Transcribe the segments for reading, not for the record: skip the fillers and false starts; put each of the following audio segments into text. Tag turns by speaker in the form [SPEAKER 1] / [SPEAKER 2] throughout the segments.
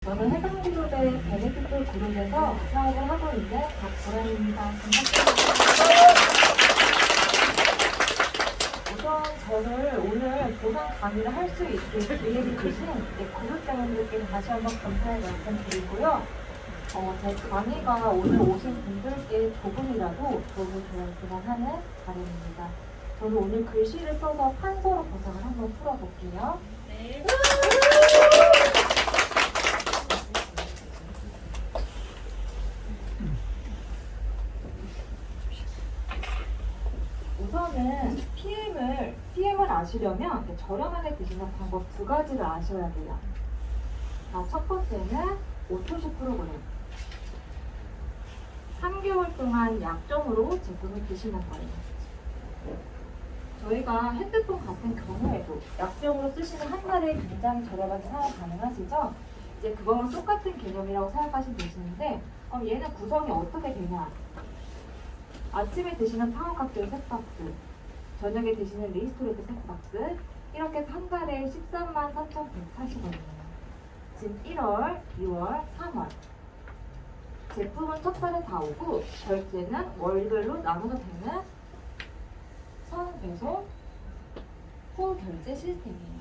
[SPEAKER 1] 저는 해당 그룹의 베네피트 그룹에서 사업을 하고 있는 박보람입니다. 우선 저를 오늘 보상 강의를 할 수 있게 기회를 주신 구독자분들께 다시 한번 감사의 말씀드리고요. 제 강의가 오늘 오신 분들께 조금이라도 도움이 되었으면 하는 바람입니다. 저는 오늘 글씨를 써서 판서로 보상을 한번 풀어볼게요.
[SPEAKER 2] 네.
[SPEAKER 1] 우선은 PM을 아시려면 저렴하게 드시는 방법 두 가지를 아셔야 돼요. 자, 첫 번째는 오토시 프로그램. 3개월 동안 약정으로 제품을 드시는 거예요. 저희가 핸드폰 같은 경우에도 약정으로 쓰시는 한 달에 굉장히 저렴하게 사용 가능하시죠? 이제 그거랑 똑같은 개념이라고 생각하시면 되시는데, 그럼 얘는 구성이 어떻게 되냐? 아침에 드시는 파워칵테일 셋박스, 저녁에 드시는 리스토레트 셋박스, 이렇게 한 달에 133,140원이에요. 지금 1월, 2월, 3월. 제품은 첫 달에 다 오고, 결제는 월별로 나눠서 되는 선배송 후 결제 시스템이에요.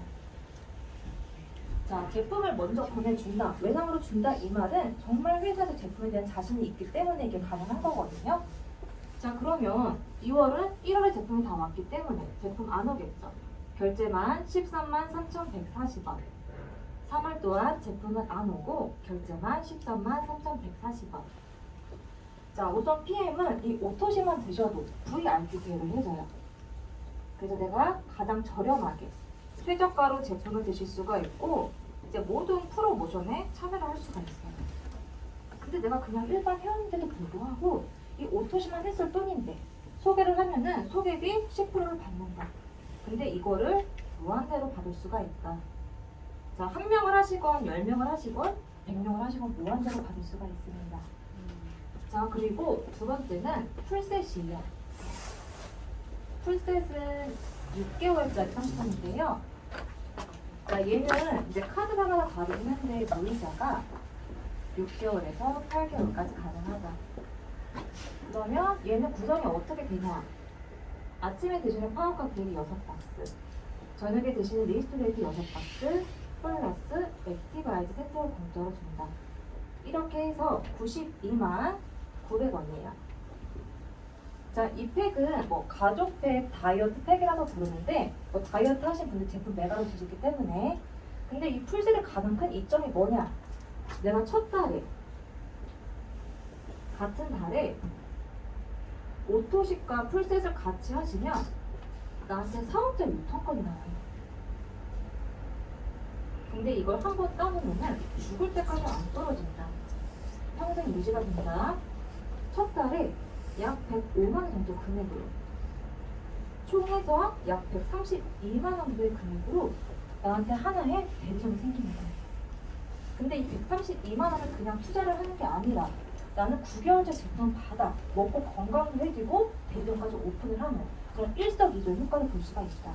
[SPEAKER 1] 자, 제품을 먼저 보내준다, 외상으로 준다 이 말은 정말 회사에서 제품에 대한 자신이 있기 때문에 이게 가능한 거거든요. 자, 그러면 2월은 1월에 제품이 다 왔기 때문에 제품 안 오겠죠. 결제만 133,140원. 3월 또한 제품은 안 오고 결제만 133,140원. 자, 우선 PM은 이 오토시만 드셔도 VRP 기회를 해줘요. 그래서 내가 가장 저렴하게 최저가로 제품을 드실 수가 있고, 이제 모든 프로모션에 참여를 할 수가 있어요. 근데 내가 그냥 일반 회원인데도 불구하고 이 오토시만 했을 뿐인데 소개를 하면은 소개비 10%를 받는다. 근데 이거를 무한대로 받을 수가 있다. 자, 1명을 하시건 10명을 하시건 100명을 하시건 무한대로 받을 수가 있습니다. 자, 그리고 두 번째는 풀셋이에요. 풀셋은 6개월짜리 상품인데요. 자, 얘는 이제 카드마다 다르긴 한데 무이자가 6개월에서 8개월까지 가능하다. 그러면 얘는 구성이 어떻게 되냐? 아침에 드시는 파워칵테일이 6박스, 저녁에 드시는 리스토레이트 6박스, 플러스 액티바이즈 세트를 공짜로 준다. 이렇게 해서 92만 900원이에요. 자, 이 팩은 뭐 가족팩, 다이어트 팩이라고 부르는데 다이어트 하신 분들 제품 매가로 주시기 때문에. 근데 이 풀셋의 가장 큰 이점이 뭐냐? 내가 첫 달에 같은 달에 오토식과 풀셋을 같이 하시면 나한테 4억짜리 유통권이 나와요. 근데 이걸 한번 따놓으면 죽을 때까지 안 떨어진다. 평생 유지가 된다. 첫 달에 약 105만 원 정도 금액으로, 총해서 약 132만 원 정도의 금액으로 나한테 하나의 대리점이 생기는 거예요. 근데 이 132만 원을 그냥 투자를 하는 게 아니라 나는 9개월째 제품을 받아 먹고 건강도 해지고 대리점까지 오픈을 하는 그런 일석이조 효과를 볼 수가 있다.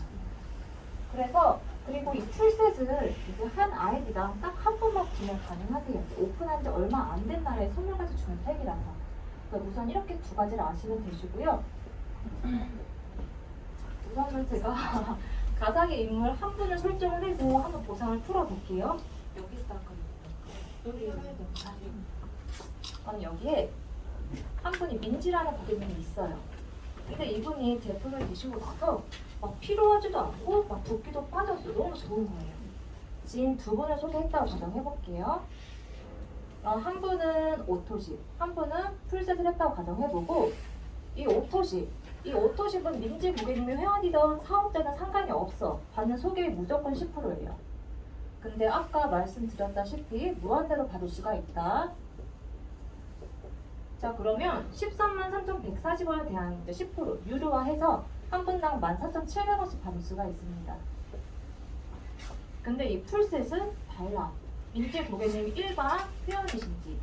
[SPEAKER 1] 그래서 그리고 이 풀셋을 이제 한 아이디랑 딱 한 번만 구매 가능하세요. 오픈한 지 얼마 안 된 날에 선물까지 주는 팩이라서. 그러니까 우선 이렇게 두 가지를 아시면 되시고요. 우선은 제가 가상의 인물 한 분을 설정을 해서 한번 보상을 풀어볼게요. 여기 있다가 여기에 한 분이 민지라는 고객님이 있어요. 근데 이분이 제품을 드시고 나서 막 피로하지도 않고 막 붓기도 빠져서 너무 좋은 거예요. 지금 두 분을 소개했다고 가정해볼게요. 한 분은 오토십, 한 분은 풀셋을 했다고 가정해보고, 이 오토십은 민지 고객님이 회원이던 사업자는 상관이 없어. 받는 소개비 무조건 10%예요. 근데 아까 말씀드렸다시피 무한대로 받을 수가 있다. 자, 그러면 133,140원에 대한 10% 유료화해서 한 분당 14,700원씩 받을 수가 있습니다. 근데 이 풀셋은 달라. 민지 고객님이 일반 회원이신지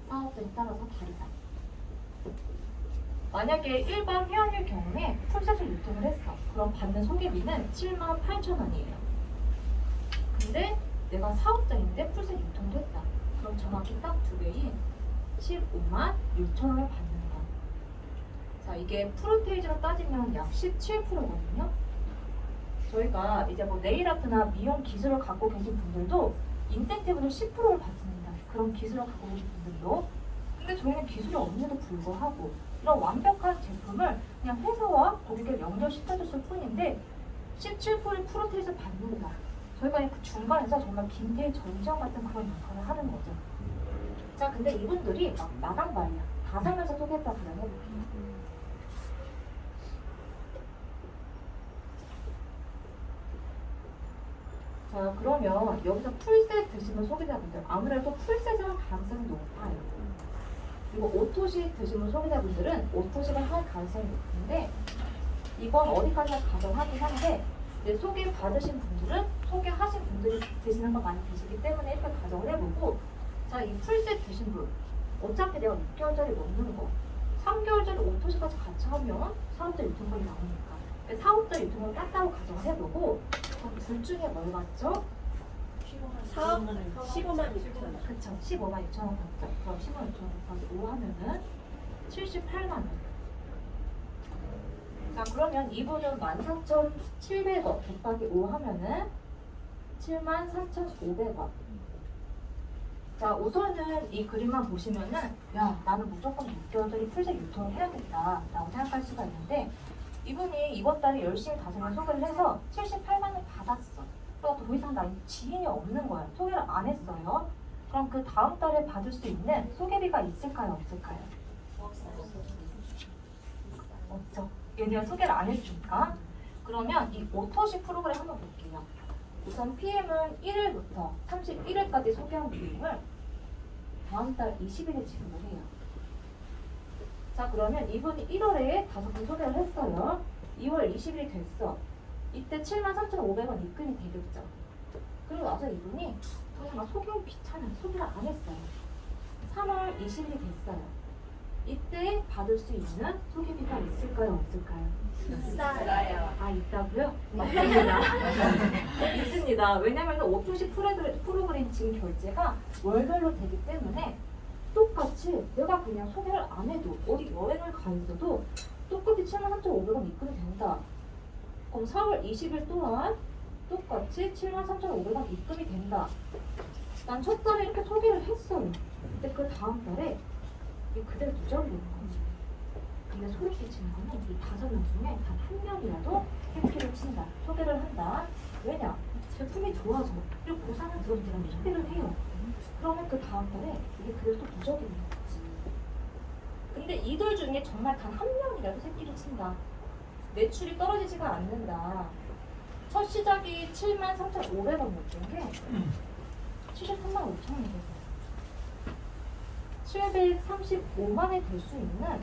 [SPEAKER 1] 사업자에 따라서 다르다. 만약에 일반 회원일 경우에 풀셋을 유통을 했어. 그럼 받는 소개비는 78,000원이에요. 근데 내가 사업자인데 풀셋 유통도 했다. 그럼 정확히 딱 두 배인 15만 6천 원을 받는다. 자, 이게 프로테이지로 따지면 약 17%거든요. 저희가 이제 뭐 네일아트나 미용 기술을 갖고 계신 분들도 인센티브를 10%를 받습니다. 그런 기술을 갖고 계신 분들도. 근데 저희는 기술이 없는데도 불구하고 이런 완벽한 제품을 그냥 회사와 고객을 연결시켜줬을 뿐인데 17%의 프로테이지를 받는다. 저희가 그 중간에서 정말 김태희 전지현 같은 그런 역할을 하는 거죠. 자, 근데 이분들이 막 마당발이야. 가상에서 소개했다 그냥 해볼게요. 자, 그러면 여기서 풀셋 드시는 소비자분들, 아무래도 풀셋을 할 가능성이 높아요. 그리고 오토식 드시는 소비자분들은 오토식을 할 가능성이 높은데, 이건 어디까지나 가정하긴 한데, 이제 소개 받으신 분들은 소개하신 분들이 드시는 거 많이 드시기 때문에 이렇게 가정을 해보고, 자, 이 풀셋 드신 분, 어차피 내가 6개월짜리 넘는 거, 3개월짜리 오토식까지 같이 하면 사업자 유통권이 나오니까 사업자 유통을 따따로 가정을 해보고, 그럼 둘 중에 뭘 받죠?
[SPEAKER 2] 15만 6천 원.
[SPEAKER 1] 그쵸, 15만 6천 원 받죠. 그럼 15만 6천 원 곱하기 5 하면은 78만 원. 자, 그러면 이분은 14,700원 곱하기 5 하면은 73,500원. 자, 우선은 이 그림만 보시면은, 야, 나는 무조건 6개월짜리 풀셋 유통을 해야겠다 라고 생각할 수가 있는데, 이분이 이번 달에 열심히 가정을 소개를 해서 78만 원 받았어. 또 더 이상 나 지인이 없는 거야. 소개를 안 했어요. 그럼 그 다음 달에 받을 수 있는 소개비가 있을까요? 없을까요? 없죠. 얘네가 소개를 안 했으니까. 그러면 이 오토식 프로그램 한번 볼게요. 우선 PM은 1일부터 31일까지 소개한 비용을 다음 달 20일에 지급을 해요. 자, 그러면 이분이 1월에 5분 소개를 했어요. 2월 20일이 됐어. 이때 73,500원 입금이 되겠죠. 그리고 나서 이분이 나 소개하기 귀찮아. 소개를 안 했어요. 3월 20일이 됐어요. 이때 받을 수 있는 소개비가 있을까요? 없을까요?
[SPEAKER 2] 있어요.
[SPEAKER 1] 아, 있다고요? 맞습니다. 있습니다. 왜냐면 오토식 프로그램 지금 결제가 월별로 되기 때문에 똑같이 내가 그냥 소개를 안 해도 어디 여행을 가 있어도 똑같이 73,500원 입금이 된다. 그럼 4월 20일 또한 똑같이 73,500원 입금이 된다. 난 첫 달에 이렇게 소개를 했어요. 근데 그 다음 달에 이 그대로 누적이 되는 거지. 근데 소리 끼치는 거는 이 5명 중에 단 한 명이라도 해피를 친다. 소개를 한다. 왜냐? 제품이 좋아서 그리고 보상을 들어주면 소개를 해요. 그러면 그 다음 달에 이게 그대로 또 누적이 되는 거지. 근데 이들 중에 정말 단 한 명이라도 새끼를 친다. 매출이 떨어지지가 않는다. 첫 시작이 73,500원이었던 게 73만 5천 원이 됐어요. 735만에 될 수 있는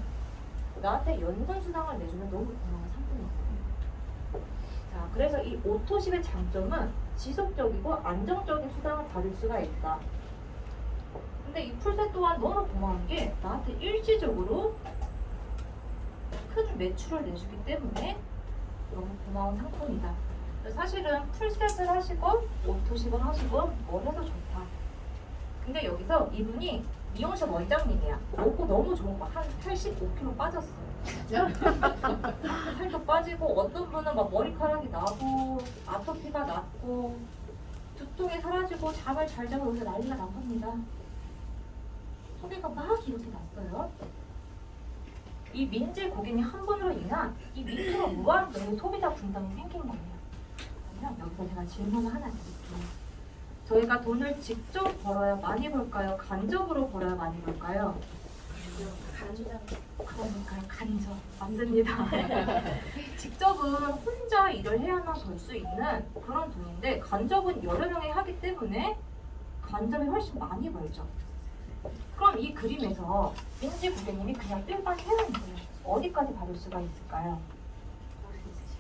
[SPEAKER 1] 나한테 연간수당을 내주면 너무 고마운 상품이었어요. 자, 그래서 이 오토십의 장점은 지속적이고 안정적인 수당을 받을 수가 있다. 근데 이 풀셋 또한 너무 고마운 게 나한테 일시적으로 큰 매출을 내주기 때문에 너무 고마운 상품이다. 사실은 풀셋을 하시건 오토십을 하시건 뭘 해도 좋다. 근데 여기서 이분이 미용실 원장님이야. 먹고 너무 좋은 거 한 85kg 빠졌어요. 살도 빠지고 어떤 분은 막 머리카락이 나고 아토피가 났고 두통이 사라지고 잠을 잘 자고 여기서 난리가 난 겁니다. 소개가 막 이렇게 났어요. 이 민재 고객님 한 분으로 인한 이 밑으로 무한대로 소비자 분담이 생긴 거예요. 그러면 여기서 제가 질문을 하나 드릴게요. 저희가 돈을 직접 벌어야 많이 벌까요? 간접으로 벌어야 많이 벌까요? 그러니까요, 간접. 맞습니다. 직접은 혼자 일을 해야만 벌 수 있는 그런 돈인데 간접은 여러 명이 하기 때문에 간접이 훨씬 많이 벌죠. 그럼 이 그림에서 민지 고객님이 그냥 일반 회원이에요. 어디까지 받을 수가 있을까요?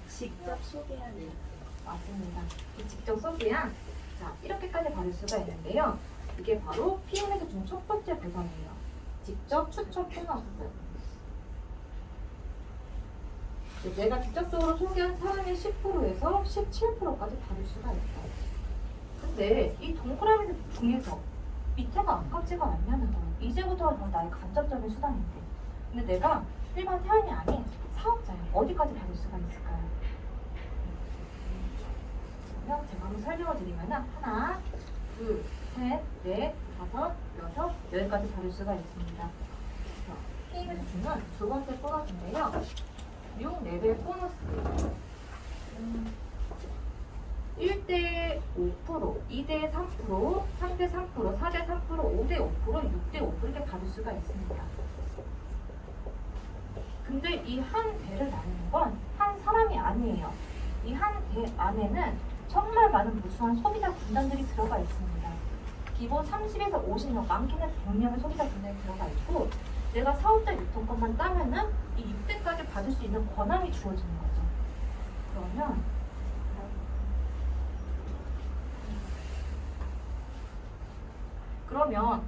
[SPEAKER 2] 직접 소개하는.
[SPEAKER 1] 맞습니다. 이 직접 소개한 자, 이렇게까지 받을 수가 있는데요. 이게 바로 PM에서 준 첫 번째 보상이에요. 직접 추천 보너스. 내가 직접적으로 소개한 사람의 10%에서 17%까지 받을 수가 있어요. 근데 이 동그라미 중에서 밑에가 아깝지가 않냐는 거예요. 이제부터가 더 나의 간접적인 수단인데. 근데 내가 일반 태연이 아닌 사업자야. 어디까지 받을 수가 있을까요? 그러면 제가 한번 설명을 드리면 하나, 둘, 셋, 넷, 다섯, 여섯, 여기까지 받을 수가 있습니다. 게임에서 주는 두 번째 보너스인데요. 6레벨 보너스. 1대 5%, 2대 3%, 3대 3%, 4대 3%, 5대 5%, 6대 5% 이렇게 받을 수가 있습니다. 근데 이 한 대를 나누는 건 한 사람이 아니에요. 이 한 대 안에는 정말 많은 무수한 소비자 군단들이 들어가 있습니다. 기본 30에서 50명, 많게는 100명의 소비자 군단이 들어가 있고 내가 사업자 유통권만 따면은 이 6대까지 받을 수 있는 권한이 주어지는 거죠. 그러면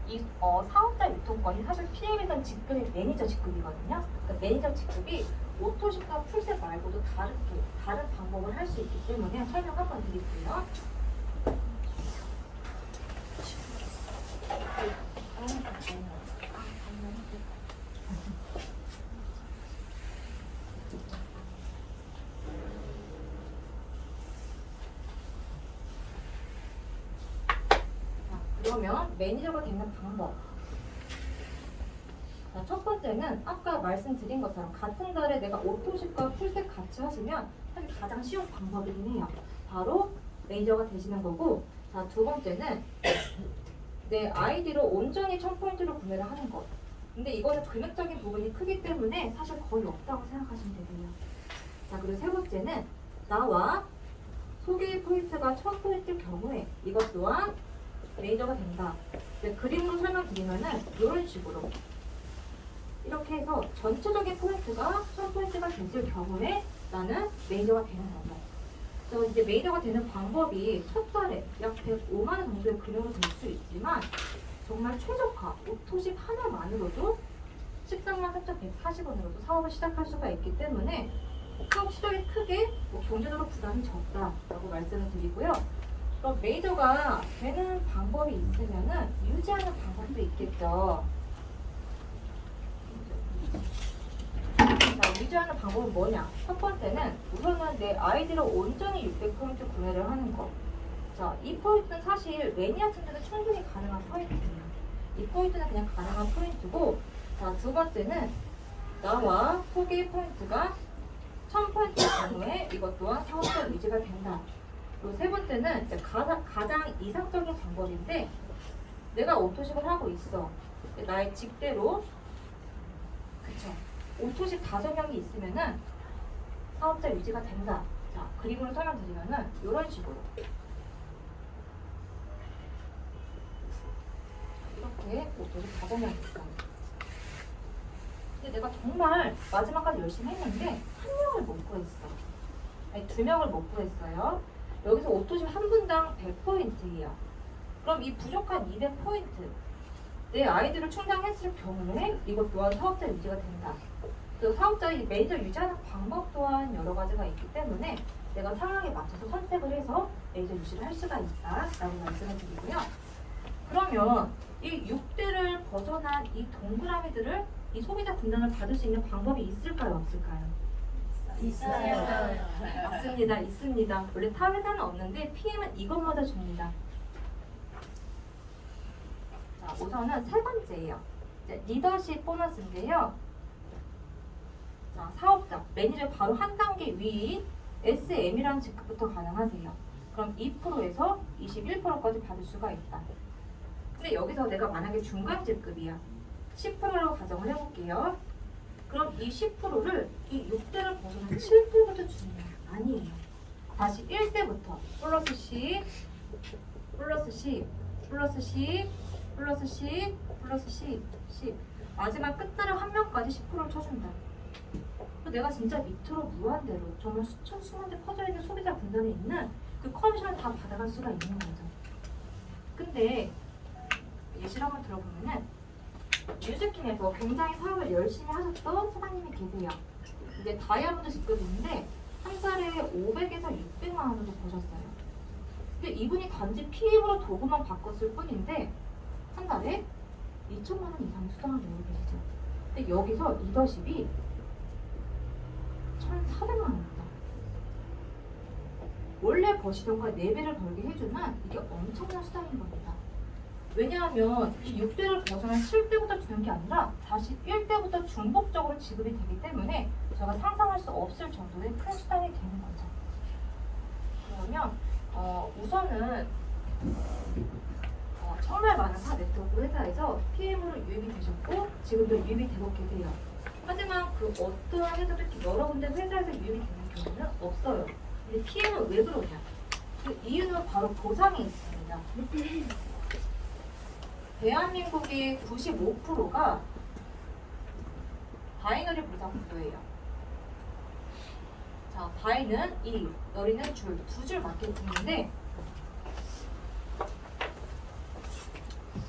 [SPEAKER 1] 이 사업자 유통권이 사실 PM에서는 직급이 매니저 직급이거든요. 그러니까 매니저 직급이 오토식과 풀셋 말고도 다른 방법을 할 수 있기 때문에 설명 한번 드릴게요. 그러면 매니저가 되는 방법. 자, 첫 번째는 아까 말씀드린 것처럼 같은 달에 내가 오토식과 풀셋 같이 하시면 사실 가장 쉬운 방법이긴 해요. 바로 매니저가 되시는 거고, 자, 두 번째는 내 아이디로 온전히 1000포인트를 구매를 하는 것. 근데 이거는 금액적인 부분이 크기 때문에 사실 거의 없다고 생각하시면 되고요. 자, 그리고 세 번째는 나와 소개 포인트가 1000포인트일 경우에 이것 또한 매니저가 된다. 그림으로 설명드리면은 이런 식으로 이렇게 해서 전체적인 포인트가 1000포인트가 됐을 경우에 나는 매니저가 되는 거죠. 그래서 이제 매니저가 되는 방법이 첫 달에 약 105만 원 정도의 금액으로 될 수 있지만 정말 최저가 오토식 하나만으로도 13만 4,140원으로도 사업을 시작할 수가 있기 때문에 사업 시작이 크게 경제적으로 부담이 적다라고 말씀을 드리고요. 그럼 매니저가 되는 방법이 있으면은 유지하는 방법도 있겠죠. 자, 유지하는 방법은 뭐냐? 첫 번째는 우선은 내 아이디로 온전히 600포인트 구매를 하는 거. 자, 이 포인트는 사실 매니아층들은 충분히 가능한 포인트예요. 이 포인트는 그냥 가능한 포인트고, 자, 두 번째는 나와 소개 포인트가 1000포인트의 경우에 이것 또한 사업자 유지가 된다. 그리고 세 번째는 가장 이상적인 방법인데 내가 오토식을 하고 있어. 나의 직대로 그쵸? 오토식 5명이 있으면은 사업자 유지가 된다. 자, 그림으로 설명드리면은 이런 식으로 이렇게 오토식 5명이 있어. 근데 내가 정말 마지막까지 열심히 했는데 한 명을 못 구했어. 아니 2명을 못 구했어요. 여기서 오토식 한 분당 100포인트예요. 그럼 이 부족한 200포인트 내 아이디를 충당했을 경우에 이것 또한 사업자 유지가 된다. 그 사업자의 매니저 유지하는 방법 또한 여러 가지가 있기 때문에 내가 상황에 맞춰서 선택을 해서 매니저 유지를 할 수가 있다라고 말씀을 드리고요. 그러면 이 6대를 벗어난 이 동그라미들을 이 소비자 분담을 받을 수 있는 방법이 있을까요? 없을까요?
[SPEAKER 2] 있어요.
[SPEAKER 1] 맞습니다. 있습니다. 원래 타 회사는 없는데 PM은 이것마다 줍니다. 자, 우선은 세 번째예요. 리더십 보너스인데요. 자, 사업자, 매니저 바로 한 단계 위인 SM이라는 직급부터 가능하세요. 그럼 2%에서 21%까지 받을 수가 있다. 근데 여기서 내가 만약에 중간 직급이야. 10%로 가정을 해볼게요. 그럼 이 10%를 이 6대를 벗어난 7대부터 주는 게 아니에요. 다시 1대부터 플러스 10, 플러스 10, 플러스 10, 플러스 10, 플러스 10, 10. 마지막 끝자락 한 명까지 10%를 쳐준다. 내가 진짜 밑으로 무한대로 정말 수천 수만 대 퍼져있는 소비자 분단에 있는 그 커미션을 다 받아갈 수가 있는 거죠. 근데 예시를 한번 들어보면은 뉴스킨에서 굉장히 사업을 열심히 하셨던 사장님이 계세요. 이제 다이아몬드 직급인데 한 달에 500에서 600만 원 정도 버셨어요. 근데 이분이 단지 PM으로 도구만 바꿨을 뿐인데 한 달에 2천만 원 이상 수당을 내고 계시죠. 근데 여기서 리더십이 1,400만 원입니다. 원래 버시던 거에 4배를 벌게 해주면 이게 엄청난 수당인 겁니다. 왜냐하면 이 6대를 벗어난 7대부터 주는 게 아니라 다시 1대부터 중복적으로 지급이 되기 때문에 제가 상상할 수 없을 정도의 큰 수당이 되는 거죠. 그러면 우선은 정말 많은 타 네트워크 회사에서 PM으로 유입이 되셨고 지금도 유입이 되고 계세요. 하지만 그 어떠한 회사도 이렇게 여러 군데 회사에서 유입이 되는 경우는 없어요. 근데 PM은 왜 그러냐? 그 이유는 바로 보상이 있습니다. 대한민국의 95%가 바이너리 보상 구조예요. 자, 바이는 이, 너리는 줄, 두 줄 마케팅인데,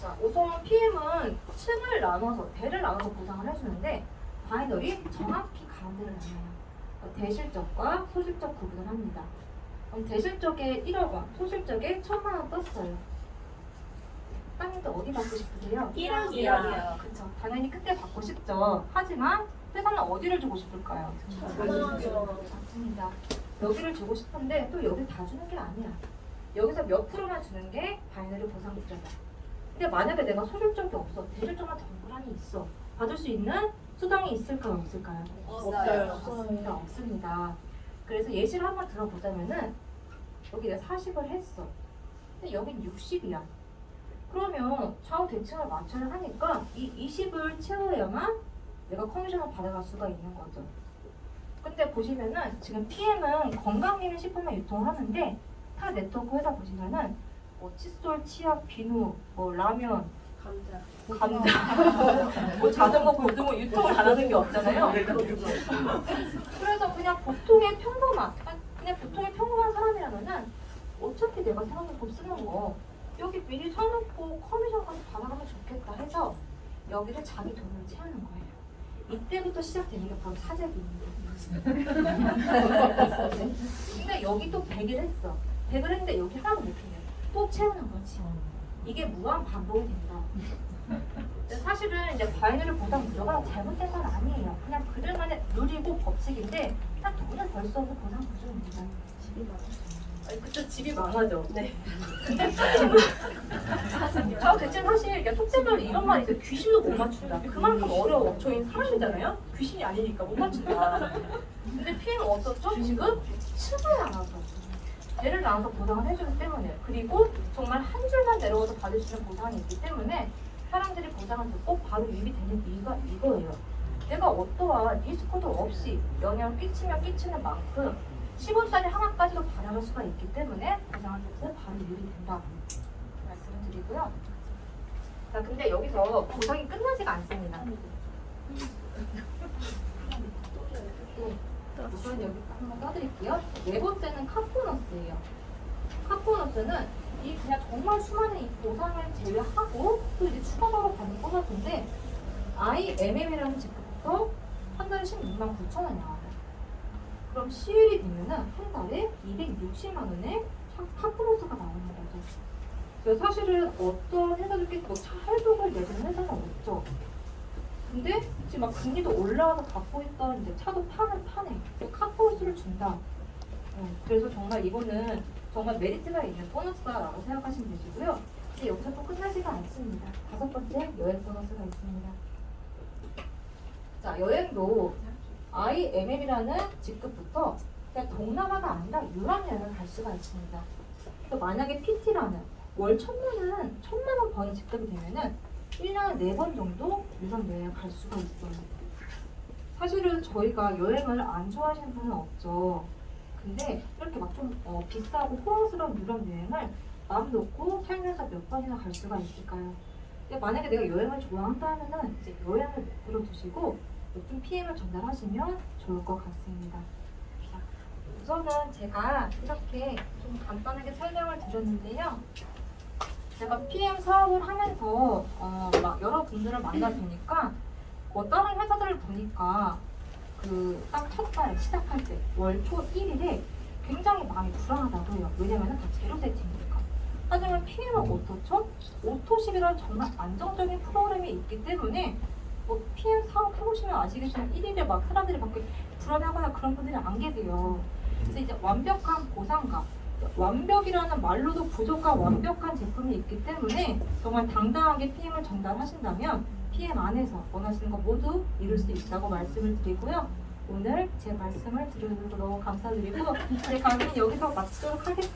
[SPEAKER 1] 자, 우선 PM은 층을 나눠서, 대를 나눠서 보상을 해주는데, 바이너리 정확히 가운데를 나눠요. 대실적과 소실적 구분을 합니다. 그럼 대실적에 1억 원, 소실적에 1,000만 원 떴어요. 따님도 어디 받고 싶으세요?
[SPEAKER 2] 1억이요.
[SPEAKER 1] 그쵸. 당연히 그때 받고 싶죠. 하지만 회사는 어디를 주고 싶을까요? 맞습니다. 여기를 주고 싶은데 또 여기 다 주는 게 아니야. 여기서 몇 프로만 주는 게 바이너리 보상 구조다. 근데 만약에 내가 소실적이 없어, 대실적만 덩그러니 있어. 받을 수 있는 수당이 있을까요? 없을까요?
[SPEAKER 2] 없어요.
[SPEAKER 1] 없습니다. 없습니다. 그래서 예시를 한번 들어보자면은 여기 내가 40을 했어. 근데 여긴 60이야. 그러면 좌우 대칭을 맞춰야 하니까 이 20을 채워야만 내가 커미션을 받아갈 수가 있는 거죠. 근데 보시면은 지금 PM은 건강기능식품만 유통을 하는데 타 네트워크 회사 보시면은 뭐 칫솔, 치약, 비누, 뭐 라면, 감자, 뭐 자전거, 고등어 유통을 안 하는 게 없잖아요. 그래서 그냥 보통의 평범한 사람이라면은 어차피 내가 생활용품 쓰는 거 여기 미리 사놓고 커미션까지 받아가면 좋겠다 해서 여기를 자기 돈으로 채우는 거예요. 이때부터 시작되는 게 바로 사재기입니다. 근데 여기 또 100일 했어. 100을 했는데 여기 하나도 못해요. 또 채우는 거지. 이게 무한 반복이 된다. 근데 사실은 이제 바이너리 보상 구조가 잘못된 건 아니에요. 그냥 그들만의 룰이고 법칙인데 딱 돈을 벌 수 없는 보상 구조입니다. 그쵸, 집이 망하죠. 네. 저 대체 사실 이게 속대별로 이런 말이 있어요. 귀신도 못 맞춘다. 그만큼 어려워. 저희는 사람이잖아요. 귀신이 아니니까 못 맞춘다. 근데 PM은 어떻죠? 지금 층을 나눠서 얘를 나눠서 보상을 해주기 때문에 그리고 정말 한 줄만 내려와서 받을 수 있는 보상이 있기 때문에 사람들이 보상을 듣고 바로 유입이 되는 이유가 이거예요. 내가 어떠한 리스크도 없이 영향을 끼치면 끼치는 만큼 10원짜리 하나까지도 받아갈 수가 있기 때문에 보상을 듣고 바로 유입이 된다 말씀을 드리고요. 자, 근데 여기서 보상이 끝나지가 않습니다. 우선 여기 한번 써드릴게요. 네 번째는 카포너스예요. 카포너스는 이 그냥 정말 수많은 이 보상을 제외하고 또 이제 추가적으로 받는 보너스인데 IMM이라는 직급부터 한 달에 16만 9천 원이 나와요. 그럼 CL이 되면은 한 달에 260만 원의 카포너스가 나오는 거죠. 그래서 사실은 어떤 회사들끼리 뭐 차할독을 내주는 회사는 없죠. 근데 지금 막 금리도 올라와서 갖고 있던 이제 차도 파네. 카포너스를 준다. 그래서 정말 이거는 정말 메리트가 있는 보너스다라고 생각하시면 되시고요. 근데 여기서 또 끝나지가 않습니다. 5번째 여행 보너스가 있습니다. 자, 여행도 IMM이라는 직급부터 그냥 동남아가 아니라 유럽 여행을 갈 수가 있습니다. 또 만약에 PT라는 월 1,000만 원 버는 직급이 되면은 1년에 4번 정도 유럽 여행을 갈 수가 있어요. 사실은 저희가 여행을 안 좋아하시는 분은 없죠. 근데 이렇게 막 좀 비싸고 호화스러운 유럽 여행을 마음 놓고 살면서 몇 번이나 갈 수가 있을까요? 근데 만약에 내가 여행을 좋아한다면은 이제 여행을 목표로 두시고 좀 PM을 전달하시면 좋을 것 같습니다. 자, 우선은 제가 이렇게 좀 간단하게 설명을 드렸는데요. 제가 PM 사업을 하면서 막 여러 분들을 만나 보니까 뭐 다른 회사들을 보니까 그 딱 첫 달 시작할 때 월 초 1일에 굉장히 마음이 불안하다고 해요. 왜냐면은 다 제로 세팅이니까. 하지만 PM은 어떻죠? 오토십이라는 정말 안정적인 프로그램이 있기 때문에 PM 사업 해보시면 아시겠지만 1일에 막 사람들이 막 불안해하거나 그런 분들이 안 계세요. 그래서 이제 완벽한 보상과 완벽이라는 말로도 부족한 완벽한 제품이 있기 때문에 정말 당당하게 PM을 전달하신다면 PM 안에서 원하시는 거 모두 이룰 수 있다고 말씀을 드리고요. 오늘 제 말씀을 들어주셔서 너무 감사드리고 제 강의는 여기서 마치도록 하겠습니다.